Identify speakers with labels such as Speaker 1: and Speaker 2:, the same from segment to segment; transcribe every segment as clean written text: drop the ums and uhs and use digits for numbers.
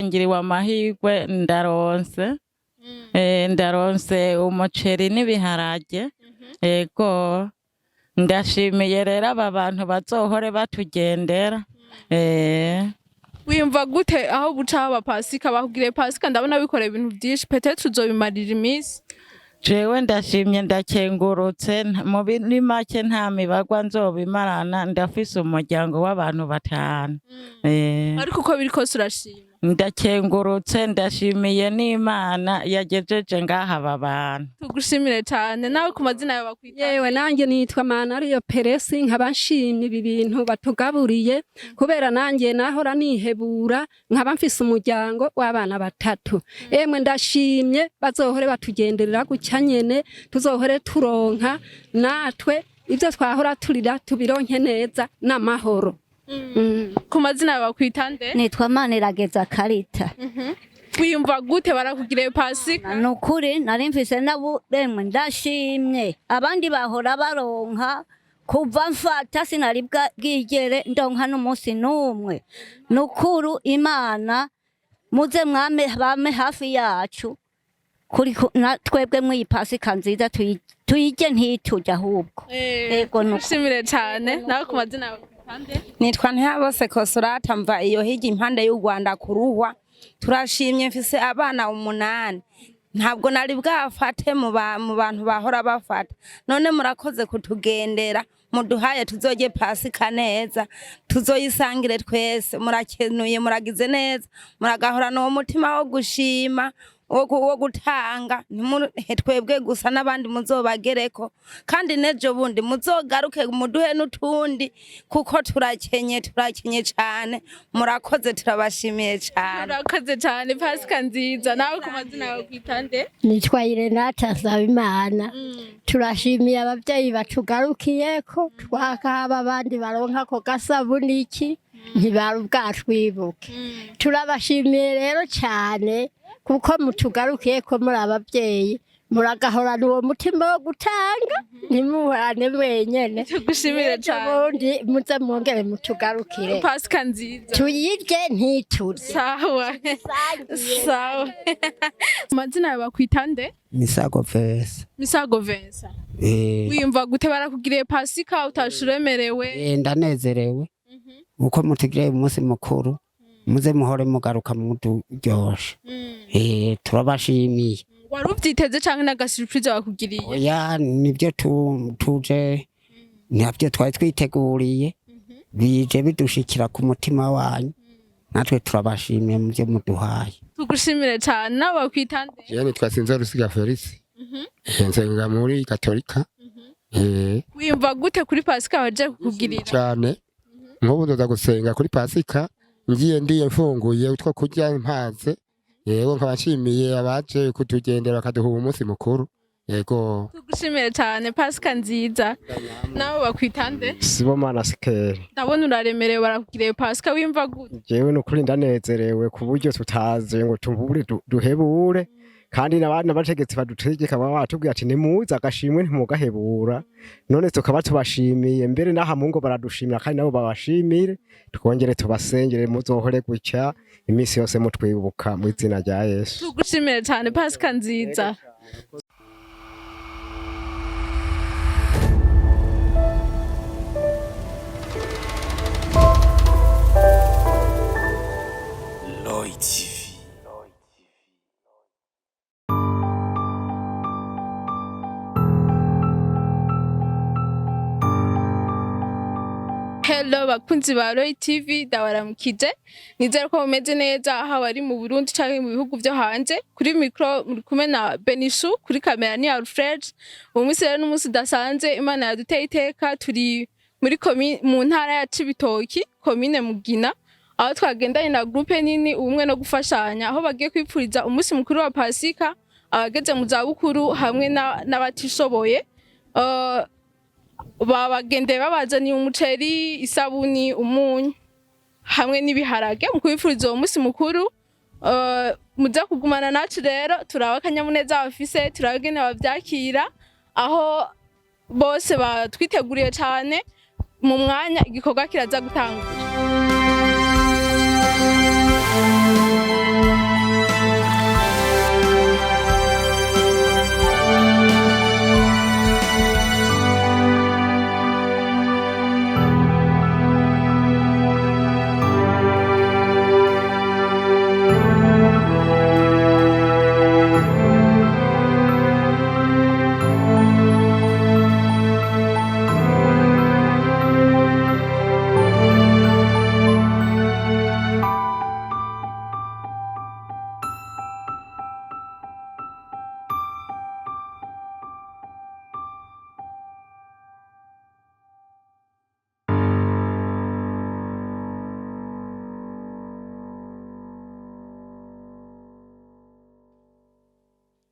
Speaker 1: ngiriwe amahirwe ndaronse ndaronse umuceri n'ibiharage ego ndashimiye rero aba bantu bazohore batugendera
Speaker 2: wiyumva gute aho buca haba pasika bakugiriye pasika ndabona bikoreye ibintu byinshi peut-être uzobimarira iminsi
Speaker 1: jewe ndashimye ndakengurutse muri make nta mibagwa nzobimarana ndafise umuryango w'abantu 5
Speaker 2: ariko uko biri kose urashima
Speaker 1: ndakengurutse ndashimiye n'Imana yagejeje ngaha aba bantu
Speaker 2: tugushimire cyane nawe ku mazina yawe bakwita
Speaker 3: yewe nanjye nitwa Mana ariyo Peresi nkabashimye ibi bintu batugaburiye kubera nanjye nahora nihebura nkaba mfise umuryango w'abana 3 emwe ndashimye bazohore batugenderera gucya nyene tuzohore turonka natwe ibyo twahora turira tubironke neza n'amahoro.
Speaker 2: Ku mazina yawe bakwita nde?
Speaker 4: Nitwa Manirageza Karita.
Speaker 2: Wiyumva gute barakugiriye pasika?
Speaker 4: Nukuri nari mfise naburemwe ndashimye abandi bahora baronka kuva mfata sinari bwigere ndonka n'umunsi n'umwe nukuru Imana muze mwame bame hafi yacu kuri twebwe mwi pasika nziza tuyige ntitujya ahubwo
Speaker 2: yego nushimire cyane nawe ku mazina yawe
Speaker 5: nitwa Ntihabose Kosorata mva iyo higi impande y'u Rwanda kuruhwa turashimye mfise abana 8 ntabwo nari bwafate mu bantu bahora bafata none murakoze kutugendera muduhaye tuzoge pasika neza tuzoyisangire twese murakenuye muragize neza muragahora no mutima wo gushima wo gutanga twebwe gusa n'abandi muzobagereko kandi nejo bundi muzogaruke muduhe n'utundi kuko turakenye cyane murakoze turabashimiye cyane
Speaker 2: murakoze cyane pasika nziza nawe ku mazina yawe kwitande
Speaker 6: nitwa Irenata Sabimana turashimiye abavyeyi batugarukiyeko twakaba abandi baronka ko gasabuni iki ntibarubwatwibuke turabashimiye rero cyane kuko mutugarukiye ko muri abavyeyi muragahorana uwo mutima wo gutanga ntimuhorane mwenyene
Speaker 2: tugushimire cyane
Speaker 6: ubundi muze mwongere mutugarukire
Speaker 2: pasika nziza
Speaker 6: tuyirye ntituri
Speaker 2: sawa sawa mazina yawe bakwita nde?
Speaker 7: Misago Vensa
Speaker 2: wiyumva gute barakugiriye pasika utashuremerewe
Speaker 7: ndanezerewe uko mutigiriye umunsi mukuru muze muhore mugaruka muturyoshe turabashimiye
Speaker 2: waruvyiteze canke naga surprise bakugiriye
Speaker 7: oya nibyo tuje nabyo twari twiteguriye bije bidushikira ku mutima wanyu natwe turabashimiye muje muduhaye
Speaker 2: tugushimire cyane nawe bakwitande
Speaker 8: je nitwa Sinzorusiga Felix nsenga muri Katolika
Speaker 2: wiyumva gute kuri pasika baje kukugirira
Speaker 8: cyane nk'ubu ndoza gusenga kuri pasika ngiye ndiye mfunguye utwo kurya mpaze yego nkabashimiye abaje kutugendera bakaduha umunsi mukuru yego
Speaker 2: tugushimire cyane pasika nziza nawe bakwitande
Speaker 9: Sibomana Sikeri
Speaker 2: ndabona uraremerewe barakugiriye pasika wimva gute
Speaker 9: jewe nukuri ndanezerewe ku buryo tutaze ngo tubure duhebure kandi n'abana bategetse badutegeka batubwira ati nimuza agashimwe ntimugahebura none tukaba tubashimiye mbere naha mu ngo baradushimira kandi nabo babashimire twongere tubasengere muzohore gucya imisi yose mutwibuka mu izina rya Yesu
Speaker 2: tugushimire cyane pasika nziza Hello bakunzi ba Roy TV dawaramukije nizere ko mumeze neza aho bari mu Burundi canke mu bihugu byo hanze kuri micro muri kumwe na Benishu kuri kamera ni Alfred umunsi rero n'umunsi dasanze Imana yaduteye iteka turi muri mu ntara ya Cibitoke Commune Mugina aho twagendanye na groupe nini ubumwe no gufashanya aho bagiye kwipfuriza umunsi mukuru wa pasika abageze mu zabukuru hamwe n'abatishoboye babagendeye babazaniye umuceri isabuni umunyu hamwe n'ibiharage mu kwifuriza uwo munsi mukuru muza kugumana nacu rero turaba akanyamuneza bafise turabagene bavyakira aho bose batwiteguriye cyane mu mwanya igikorwa kiraza gutangura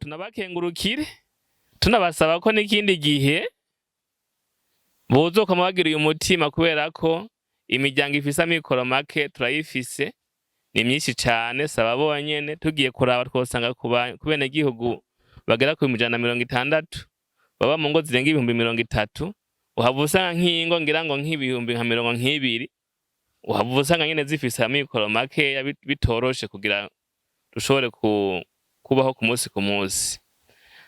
Speaker 10: tunabakengurukire tunabasaba ko n'ikindi gihe bozokama bagiriye umutima kubera ko imiryango ifise amikoro make turayifise ni myinshi cane saba bonyene tugiye kuraba twosanga kubene gihugu bagera ku 160 baba mu ngo zirenga 30,000 uhava usanga nk'ingo ngira ngo nk'ibihumbi nka 20 uhava usanga nyene zifise amikoro make bitoroshe kugira dushobore kubaho ku munsi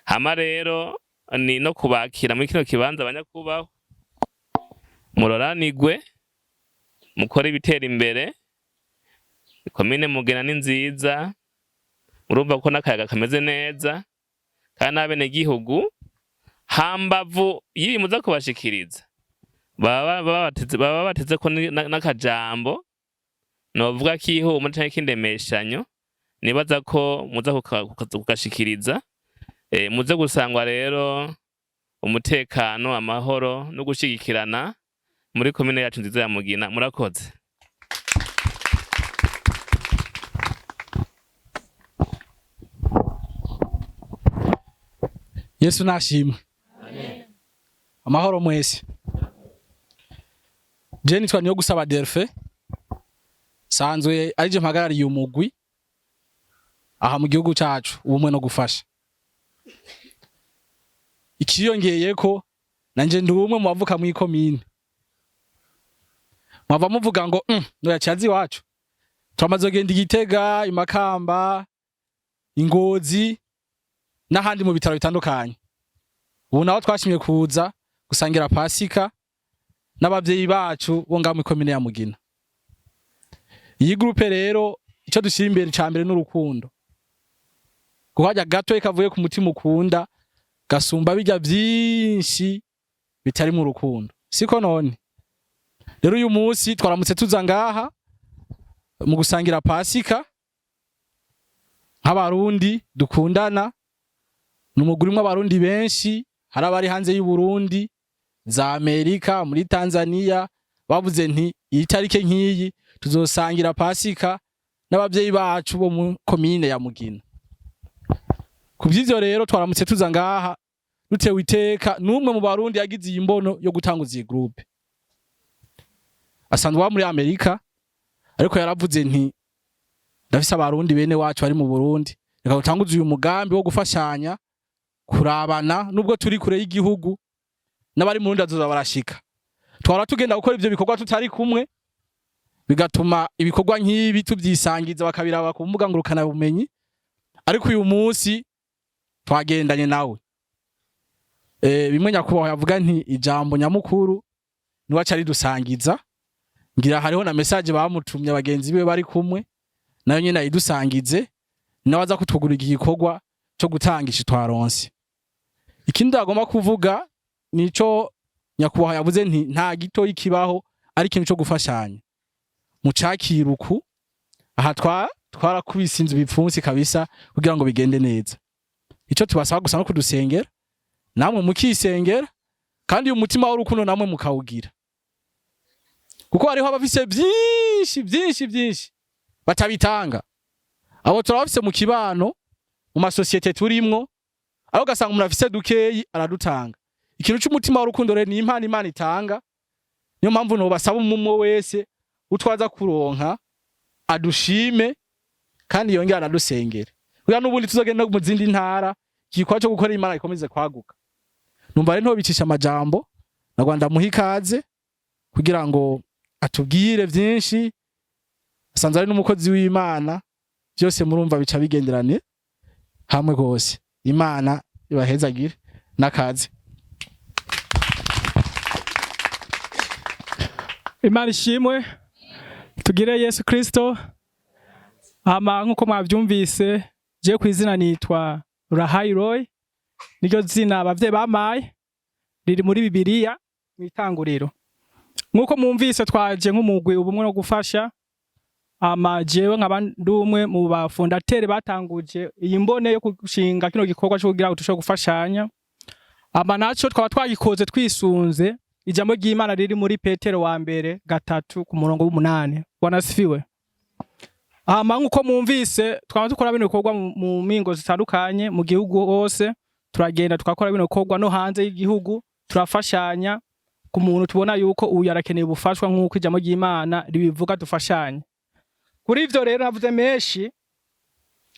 Speaker 10: hama rero ni no kubakira muri kino kibanza abanyakubaho muroranigwe mukora ibitera imbere Commune Mugina ni nziza urumva ko n'akayaga kameze neza kandi n'abene gihugu hambavu yiri muza kubashikiriza baba bateze ko n'akajambo novuga kiho mu canke kindemeshanyo nibaza ko muza kugashikiriza muze gusangwa rero umutekano amahoro no gushigikirana muri commune yacu nziza ya Mugina murakoze.
Speaker 11: Yesu nashimwe. Amen. Amahoro mwese. Je nitwa niyo gusaba Delphe. Sanzwe arije mpagarariye umugwi aha mu gihugu cacu ubumwe no gufasha. Ikiyongeye ko nanje ndi umwe mu bavuka mu ikomine. Mwava muvuga ngo no yacazi wacu. Turamaze genda Igitega, Imakamba, Ingozi n'ahandi mu bitaro bitandukanye. Ubu naho twashimye kuza gusangira Pasika n'abavyeyi bacu bo ngaho mu commune ya Mugina. Iyi groupe rero ico dushira imbere cambere n'urukundo. Kuhajya gato ikavuye ku mutima ukunda gasumba bijya byinshi bitari mu rukundo. Siko none. Rero uyu munsi twaramutse tuza ngaha mu gusangira Pasika nk'abarundi dukundana numuguri mwa barundi benshi harabari hanze y'u Burundi za Amerika muri Tanzania bavuze nti iyi tarike nkiyi tuzosangira Pasika n'abavyeyi bacu bo mu commune ya Mugina. Kuvyivyo rero twaramutse tuza ngaha dutewe iteka numwe mu barundi yagize iyi mbono yo gutanguza iyi groupe. Asanzwe muri Amerika ariko yaravuze nti ndafise abarundi bene wacu bari mu Burundi reka gutanguza uyu mugambi wo gufashanya kurabana nubwo turi kure y'igihugu n'abari mu Burundi azoza barashika. Twara tugenda gukora ivyo bikorwa tutari kumwe bigatuma ibikorwa nk'ibi tuvyisangiza bakabiraba ku mbuga ngurukana bumenyi ariko uyu munsi twagendanye nawe. Bimwe nyakubaho yavuga nti ijambo nyamukuru niwe acari dusangiza ngira hariho na message bamutumye abagenzi be bari kumwe nayo nyene ayidusangize nawaza kutugura igikorwa cyo gutangisha twaronse. Ikindi agomba kuvuga nico nyakubaho yavuze nti nta gito ikibaho ari ikintu cyo gufashanya mu cakiruku aha twarakubise inzu bipfunsi kabisa kugira ngo bigende neza. Ico tubasaba gusa no kudusengera namwe mukisengera kandi uyu mutima w'urukundo namwe mukawugira kuko hariho abafise byinshi batabitanga abo turabafise mu kibano mu masosiyete turimwo aho gasanga umuntu afise dukeyi aradutanga. Ikintu cy'umutima w'urukundo rero ni impano Imana itanga niyo mpamvu no basaba umumwe wese utwaza kuronka adushime kandi yongera anadusengere kugira n'ubundi tuzogenda mu zindi ntara kikwa cyo gukora Imana ikomeze kwaguka. Numva rero ntobicisha amajambo na Rwanda muhikaze kugira ngo atubwire byinshi asanzwe ari n'umukozi w'Imana byose murumva bica bigenderane hamwe gose. Imana ibahezagire nakaze.
Speaker 12: Imana ishimwe tugire Yesu Kristo. Nkuko mwavyumvise je kwizina nitwa Rahayiroy niryo zina abavyeyi bamaye riri muri Bibiliya mwitanguriro. Nkuko mwumvise twaje nk'umugwi ubumwe no gufasha jewe nk'abandumwe mu bafondateri batanguje iyi mbone yo gushinga kino gikorwa cyo kugira utusho gufashanya. Naco twaba twagikoze twisunze ijambo ry'Imana riri muri Petero wa mbere 3 ku murongo w'8. Wanasifiwe. nkuko mwumvise twaba dukora bino bikorwa mu mingo zitandukanye mu gihugu hose, turagenda tukakora bino bikorwa no hanze y'igihugu, turafashanya ku muntu tubona yuko uyu yarakeneye ubufashwa nk'uko ijambo ry'Imana ribivuga dufashanye. Kuri ivyo rero navuze menshi,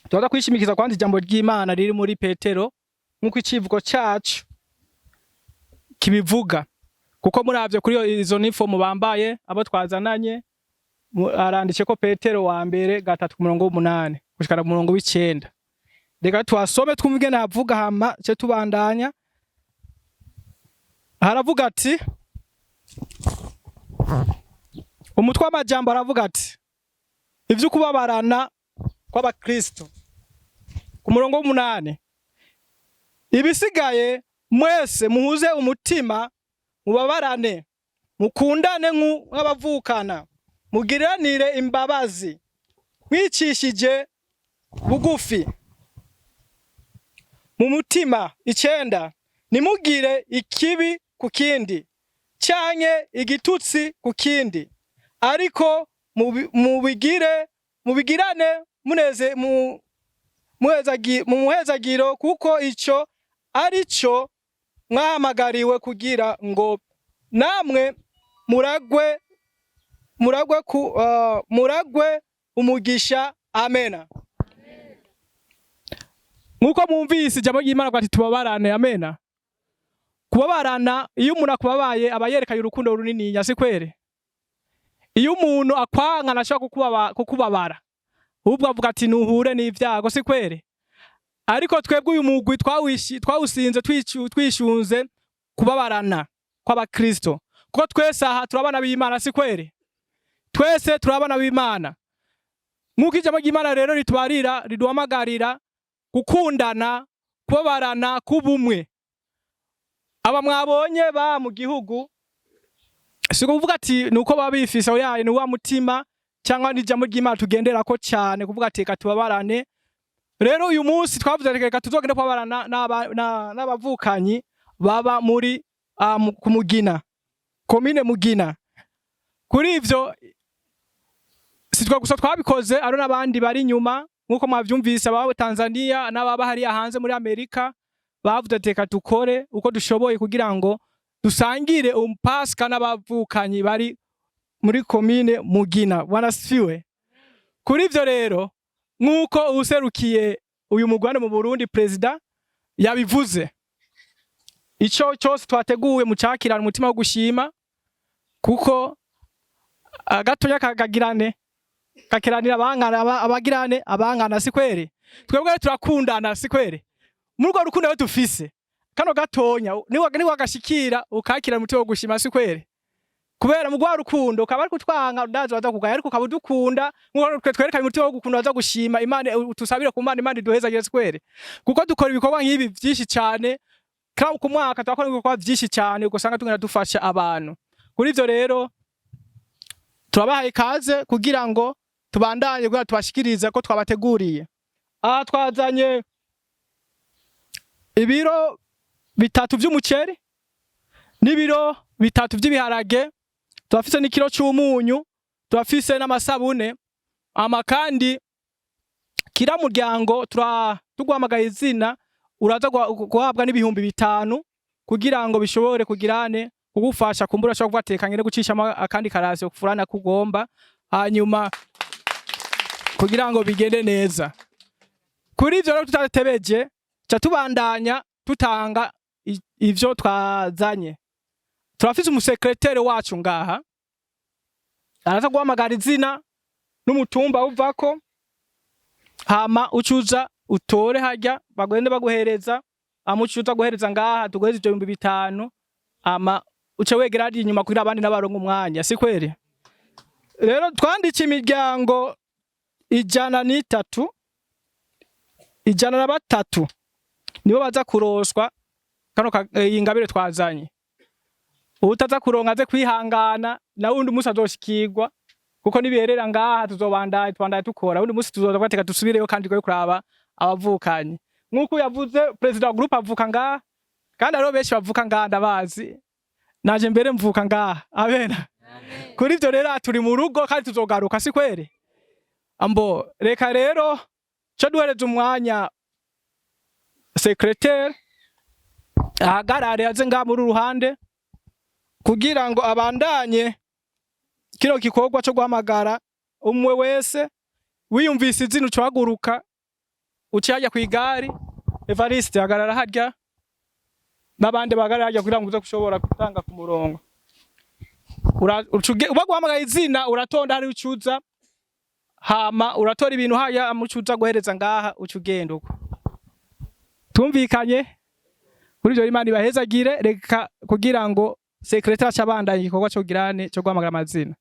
Speaker 12: tuza kwishimikiza kwanza ijambo ry'Imana riri muri Petero nk'uko icivugo cacu kibivuga, kuko muravye kuri izo uniform bambaye abo twazananye aranditse ko Petero wa mbere 3:8 gushikana 9. Reka twasome twumve navuga hama cyo tubandanya. Haravuga ati, umutwe w'amajambo aravuga ati ivyo kubabarana kw'abakristo. Ku 8, ibisigaye mwese muhuze umutima, mubabarane, mukundane nk'abavukana, mugiranire imbabazi, mwicishije bugufi mu mutima. 9, nimugire ikibi ku kindi canke igitutsi ku kindi, ariko mubigirane muneze mu muhezagiro, kuko ico arico mwahamagariwe kugira ngo namwe muragwe umugisha. Amena. Nkuko mwumvise ijambo ry'Imana kwati tubabarane. Amena. Kubabarana, iyo umuntu akubabaye aba yerekanye urukundo runini nyasi kwere. Iyo umuntu akwanga nashaka kukubabara, ubwo avuga ati nuhure n'ivyago, si kwere. Ariko twebwe uyu mugwi twawusinze twishunze kubabarana kw'abakristo, kuko twese aha turabana b'Imana, si kwere. Twese turabana b'Imana. Nkuko ijambo ry'Imana rero riduhamagarira gukundana, kubabarana, kubumwe. Aba mwabonye ba mu gihugu si kuvuga ati nuko babifise oyaye ni wa mutima cyangwa n'ijambo ry'Imana tugenderako cyane kuvuga ati reka tubabarane. Rero uyu munsi twavuze reka tuzogende kubabarana n'abavukanyi baba muri ku Mugina, Commune Mugina. Kuri ivyo sitwa gusa twabikoze, ari n'abandi bari inyuma nkuko mwavyumvise, aba Tanzania n'ababa hariya hanze muri Amerika bavuze reka dukore uko dushoboye kugira ngo dusangire Pasika n'abavukanyi bari muri Commune Mugina. Wanasifiwe. Kuri ivyo rero nkuko userukiye uyu mugwane mu Burundi President yabivuze, ico cyose twateguwe mu cakirana umutima wo gushima, kuko agatonya kakiranira abagirane abangana, si kwere. Twebwe turakundana, si kwere. Murwo rukundo rwo dufise kano gatonya ni wagashikira ukakira umutima wo gushima, si kwere. Kubera mu gwa rukundo ukaba ari kutwanga ndazo bazakugaya, ariko ukaba dukunda nkuko twerekanye umutima wo gukunda baza gushima Imana, utusabire ku Mana Imana iduheza kwere. Kuko dukora ibikorwa nk'ibi byinshi cyane, kandi ku mwaka twakora ibikorwa byinshi cyane ugasanga tugenda dufasha abantu. Kuri ivyo rero turabahaye kaze kugira ngo tubandanye kugira tubashikirize ko twabateguriye. Twazanye ibiro 3 vy'umuceri n'ibiro 3 vy'ibiharage, turafise n'ikiro cy'umunyu, turafise n'amasabune. Kandi kira muryango tugwamagaye izina uraza guhabwa n'ibihumbi 5 kugira ngo bishobore kugirane kugufasha kumbura cyo kuvatekanye gucisha akandi karasi kufurana kugomba, hanyuma kugira ngo bigende neza. Kuri ivyo rero tutatebeje cha tubandanya tutanga ivyo twazanye. Turafise umusekreteri wacu ngaha araza guhamagara izina n'umutumba uvako, hama ucuza utore hajya bagende baguhereza, amucuza guhereza ngaha tuguhereza ibyo 500, ama uce wegera ari inyuma kugira abandi n'abarongo umwanya, si kwere. Rero twanditse imiryango 103 nibo baza kuroswa kano ingabire twazanye. Utaza kuronka aze kwihangana na wundi umunsi azoshikirwa, kuko niberera ngaha tubandanye tukora. Wundi umunsi tuzoza bateka dusubireyo kandi twe kuraba abavukanyi. Nkuko yavuze president wa group avuka ngaha, kandi aro benshi bavuka ngaha ndabazi, naje mbere mvuka ngaha. Abena. Kuri ivyo rero turi mu rugo kandi tuzogaruka, si kwere. ambo reka rero cyo duhereze umwanya secrétaire ahagarare aze nga muri ruhande kugira ngo abandanye kino gikorwa cyo guhamagara umwe wese wiyumvise izina ucaguruka ucajya ku igari. Evariste agarara harya n'abandi bagarara harya kugira ngo uze kushobora gutanga ku murongo. Uba guhamagara izina uratonda hari ucuza hama uratora ibintu haya amucuza guhereza ngaha ucugenda uko. Tumvikanye kuri byo Imana ibahezagire. Reka kugira ngo secrétaire cyabandanye igikorwa cyo girane cyo guhamagara amazina.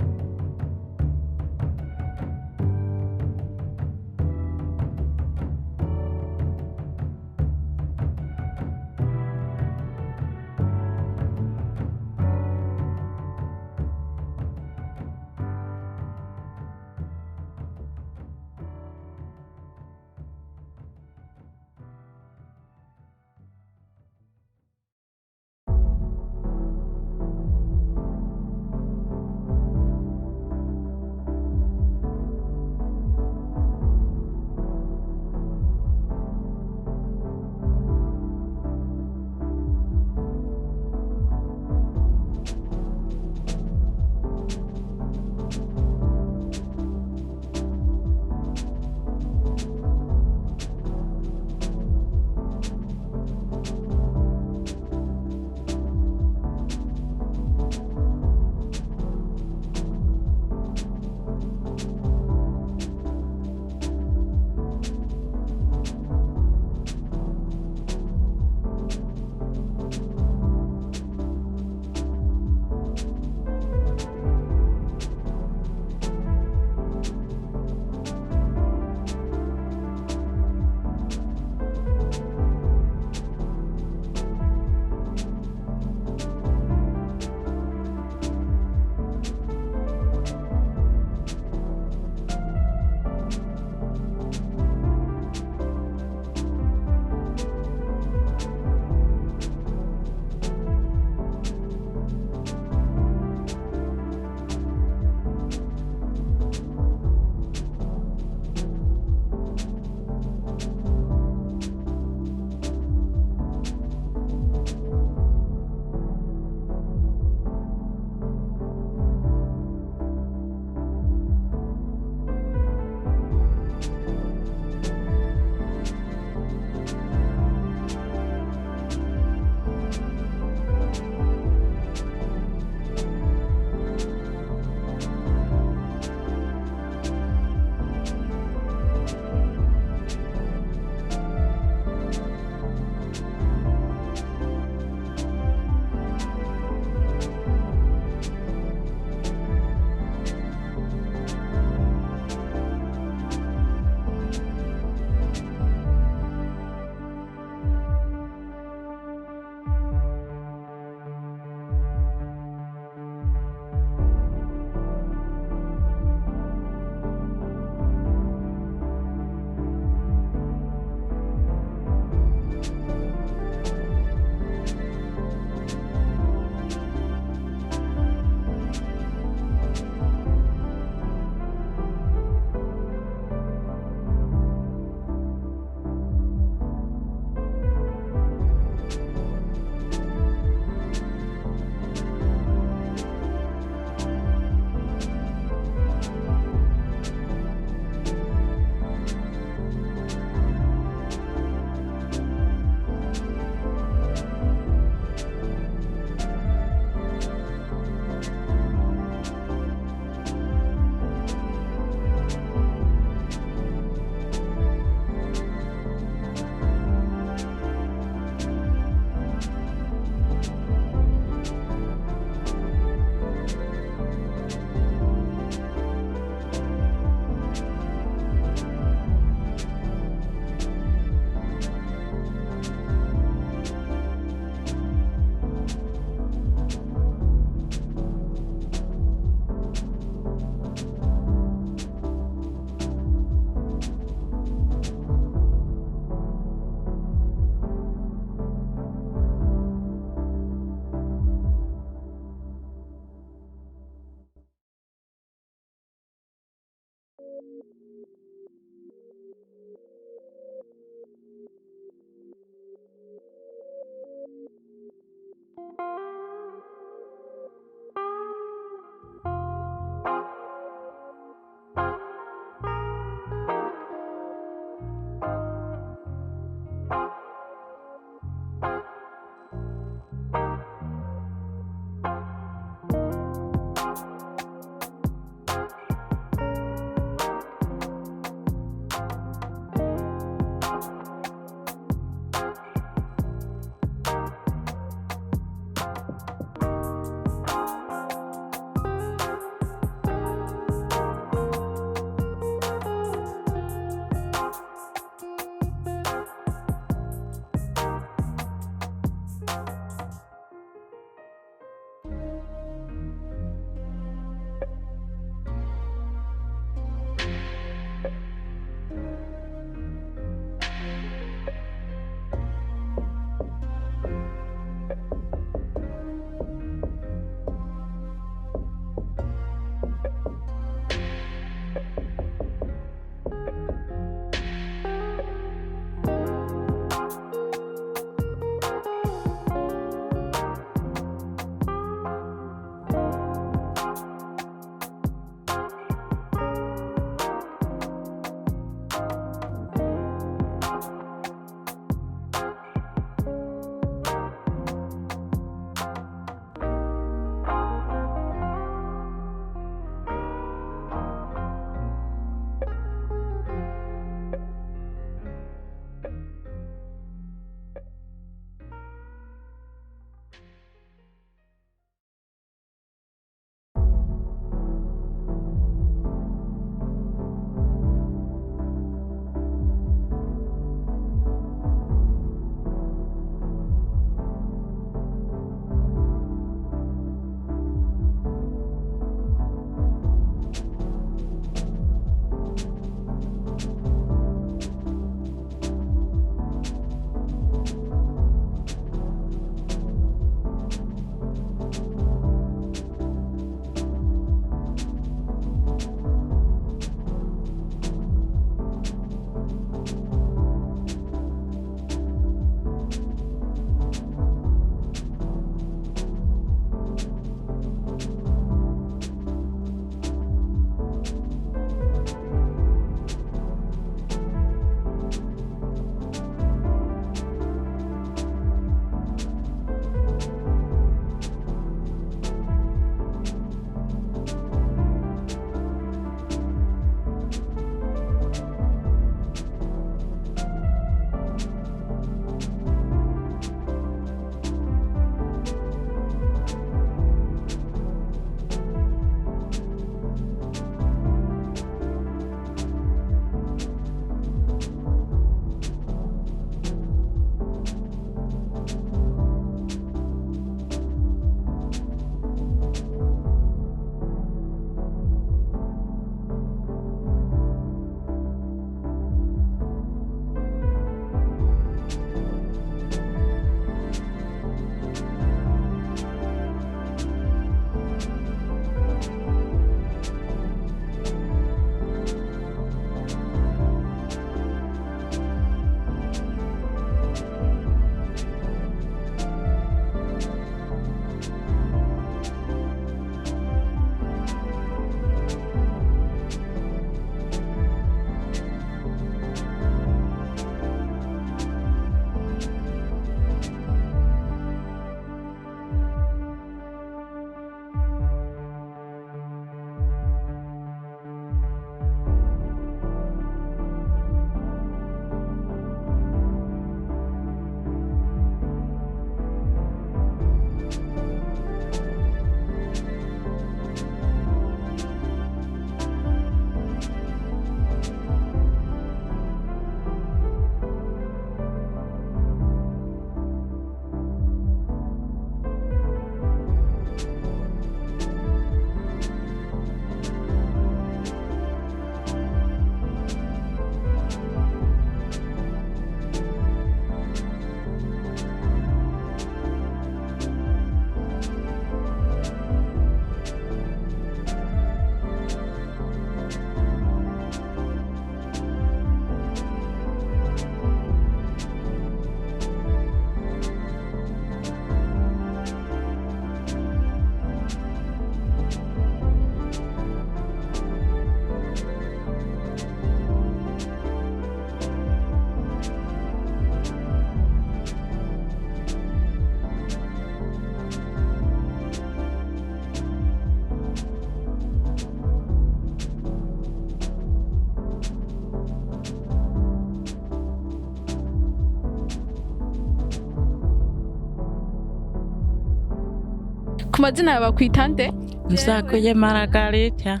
Speaker 2: ku mazina yawe bakwita nde?
Speaker 1: Musakuye Margarita.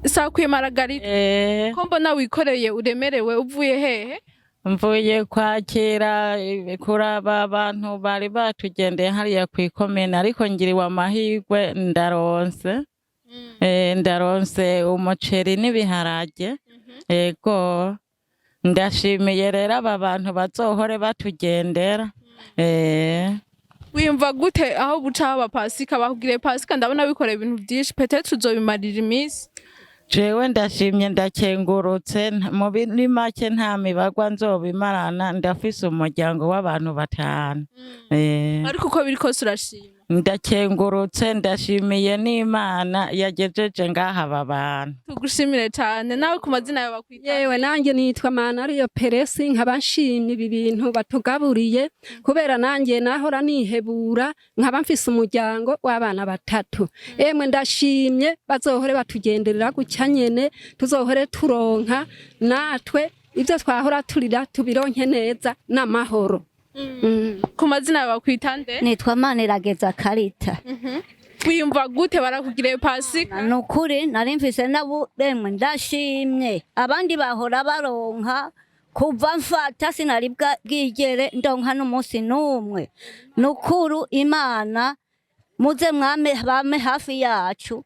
Speaker 2: Sakuye Margarita. Ko mbona wikoreye uremerewe uvuye hehe?
Speaker 1: Mvuye kwakira kuraba abantu bari batugendeye hariya ku Commune ariko ngiriwe amahirwe ndaronse. Ndaronse umuceri n'ibiharage. Ego ndashimiye rero aba bantu bazohore batugendera.
Speaker 2: Wiyumva gute aho buca haba pasika bakugire pasika ndabona bikoreye ibintu byinshi peut-être uzobimarira iminsi?
Speaker 1: Jewe ndashimye ndakengurutse muri make nta mibagwa nzobimarana ndafise umuryango w'abantu 5.
Speaker 2: Ariko uko biri kose urashima?
Speaker 1: Ndakengurutse ndashimiye n'Imana yagejeje ngaha aba bantu.
Speaker 2: Tugushimire cyane nawe ku mazina yawe bakwita?
Speaker 3: Yewe nanjye nitwa Manariyo Peresi nkaba nshimye ibi bintu batugaburiye kubera nanjye nahora nihebura nkaba mfise umuryango w'abana 3. Emwe ndashimye bazohore batugenderera gucya nyene tuzohore turonka natwe ibyo twahora turira tubironke neza n'amahoro.
Speaker 2: Ku mazina yawe bakwita nde?
Speaker 4: Nitwa Manirageza Karita.
Speaker 2: Wiyumva gute barakugire pasika?
Speaker 4: Nukuri nari mfise naburemwe ndashimye abandi bahora baronka kuva mfata sinari bwigere ndonka n'umunsi n'umwe. Nukuru Imana muze mwame bame hafi yacu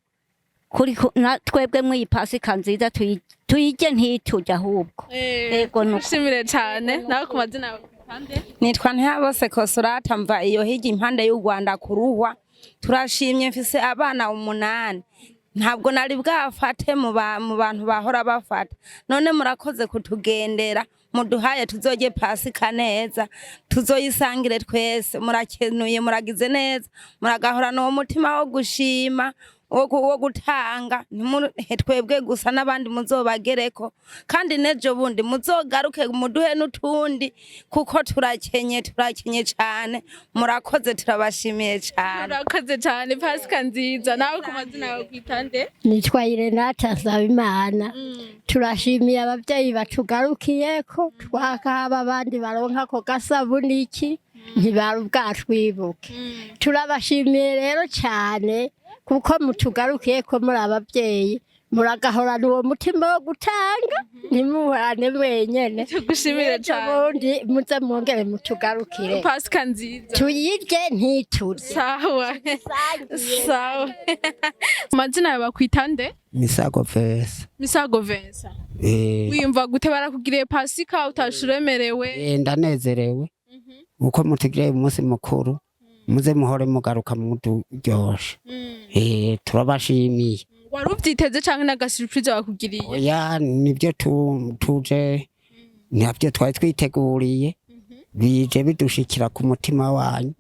Speaker 4: kuri twebwe mwi pasika nziza tuyije ntitujya ahubwo.
Speaker 2: Ego nushimire cyane nawe ku mazina yawe.
Speaker 5: Nitwa ntaho mva iyo higi impande y'u Rwanda kuruhwa turashimye mfise abana 8 ntabwo nari bwafate mu bantu bahora bafata none murakoze kutugendera muduhaye tuzoje pasika neza tuzoyisangire twese murakenuye muragize neza muragahorana uwo mutima wo gushima wo gutanga twebwe gusa n'abandi muzobagereko kandi nejo bundi muzogaruke muduhe n'utundi kuko turakenye cyane murakoze turabashimiye cyane.
Speaker 2: Murakoze cyane pasika nziza nawe ku mazina yawe kwita nde?
Speaker 6: Nitwa Irenata Nsabimana. Turashimiye abavyeyi batugarukiyeko twakaba abandi baronka ko gasabuni iki ntibarubwatwibuke. Turabashimiye rero cyane kuko mutugarukiye ko muri abavyeyi muragahorana uwo mutima wo gutanga ntimuhorane mwenyene.
Speaker 2: Tugushimire cyane
Speaker 6: ubundi muze mwongere mutugarukire
Speaker 2: pasika nziza
Speaker 6: tuyirye ntituze.
Speaker 2: Sawa sawa. Mazina yawe bakwita nde?
Speaker 7: Misago Vesa.
Speaker 2: Misago Vesa. Wiyumva gute barakugiriye pasika utashuremerewe?
Speaker 7: Ndanezerewe uko mutegire umunsi mukuru muze muhore mugaruka muturyoshe. Turabashimiye.
Speaker 2: Wari uvyiteze canke n'agasurprise bakugiriye?
Speaker 7: Oya nibyo tuje nabyo twari twiteguriye bije bidushikira ku mutima wanyu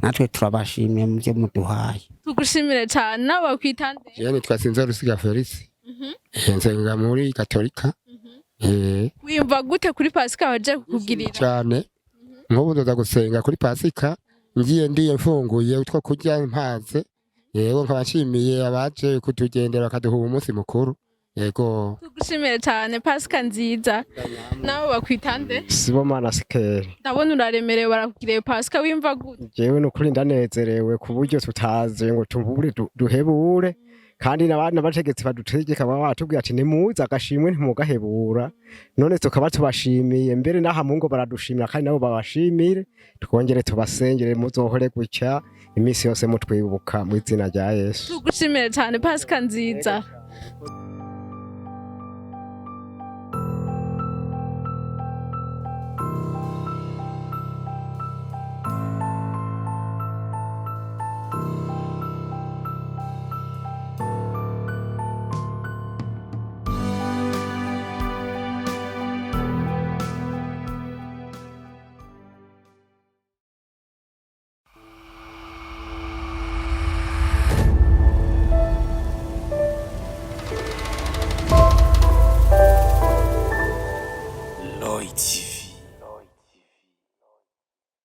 Speaker 7: natwe turabashimiye muvyo muduhaye.
Speaker 2: Tugushimire cyane nawe bakwita nde?
Speaker 8: Je nitwa Sinzorusiga Felix. Nsenga muri Katolika.
Speaker 2: Wiyumva gute kuri pasika baje kukugirira?
Speaker 8: Cyane nk'ubu ndoza gusenga kuri pasika ngiye ndiye mfunguye utwo kurya mpaze. Yego nkabashimiye abaje kutugendera bakaduha umunsi mukuru. Yego
Speaker 2: tugushimire cyane pasika nziza nawe bakwita nde?
Speaker 9: Sibomana Sikeri.
Speaker 2: Ndabona uraremerewe barakugiriye pasika wimva gute?
Speaker 9: Jewe nukuri ndanezerewe ku buryo tutaze ngo tubure duhebure kandi n'abana bategetse badutegeka batubwira ati nimuza agashimwe ntimugahebura none tukaba tubashimiye mbere naha mungo baradushimira kandi nabo babashimire twongere tubasengere muzohore gucya imisi yose mutwibuka mu izina rya Yesu.
Speaker 2: Tugushimire cyane pasika nziza.